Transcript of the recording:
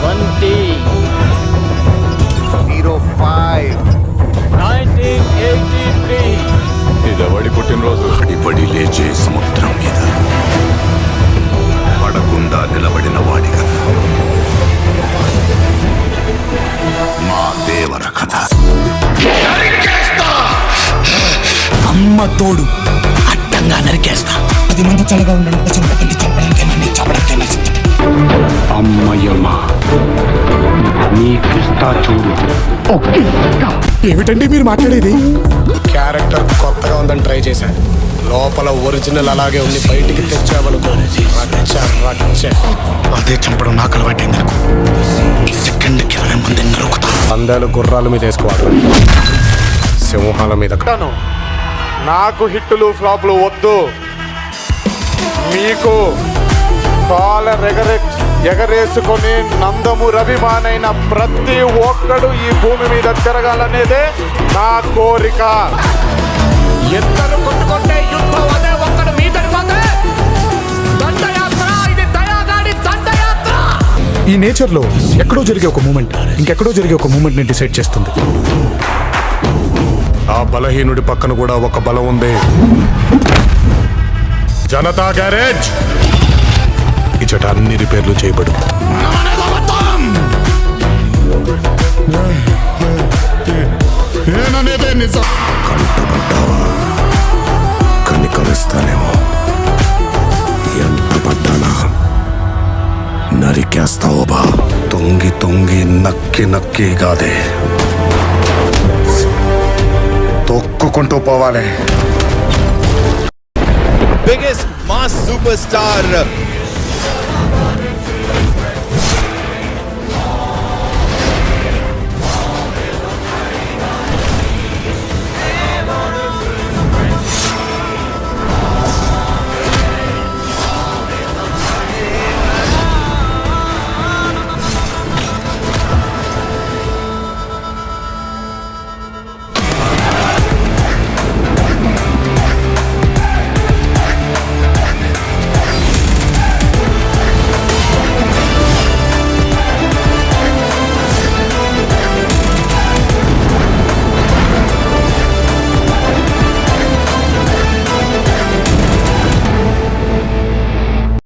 20 05 1983 ఇదెవడి పుట్టినరోజు? పడి లేచే సముద్రం మీద పడకుండా నిలబడిన వాడి కథ మా దేవర కథ. అమ్మ తోడు అడ్డంగా నరికేస్తా. 10 మంది చల్లగా ఉండండి, చంపకండి, చంపడానికైనా నీ చంపడానికైనా సిద్ధం. అమ్మయ్యమ్మ నీకిస్తా చూడు. ఏమిటండి మీరు మాట్లాడేది? క్యారెక్టర్ కొత్తగా ఉందని ట్రై చేశాను. లోపల ఒరిజినల్ అలాగే ఉంది, బయటికి తెచ్చావనుకో రచ్చ రచ్చ. అదే చంపడం నాకు అలవాటైంది అనుకో. సెకండ్కి 20 మంది నరుకుతా. పందాలు గుర్రాల మీద వేసుకోవాలి, సింహాల మీద. నాకు హిట్టులు ఫ్లాప్లు వద్దు. మీకు కాలర్ ఎగరేసుకొని నందమూరభిమానైన ప్రతి ఒక్కడు ఈ భూమి మీద తిరగాలనేదే నా కోరిక. ఇద్దరు కొట్టుకుంటే యుద్ధం అదే ఒక్కడు మీ తడిపోతే దండయాత్ర. ఇది దయాగాడి దండయాత్ర. ఈ నేచర్ లో ఎక్కడో జరిగే ఒక మూమెంట్ ఇంకెక్కడో జరిగే ఒక మూమెంట్ ని డిసైడ్ చేస్తుంది. ఆ బలహీనుడి పక్కన కూడా ఒక బలం ఉంది. జనతా గ్యారేజ్ ఇచ్చట అన్ని రిపేర్లు చేయబడు. నేననేదే నిజం. కంటపడ్డావా? కనికరిస్తానేమో. ఎంత పడ్డానా నరికేస్తావు బా. తొంగి తొంగి నక్కి నక్కి కాదే, తొక్కుకుంటూ పోవాలి. biggest mass superstar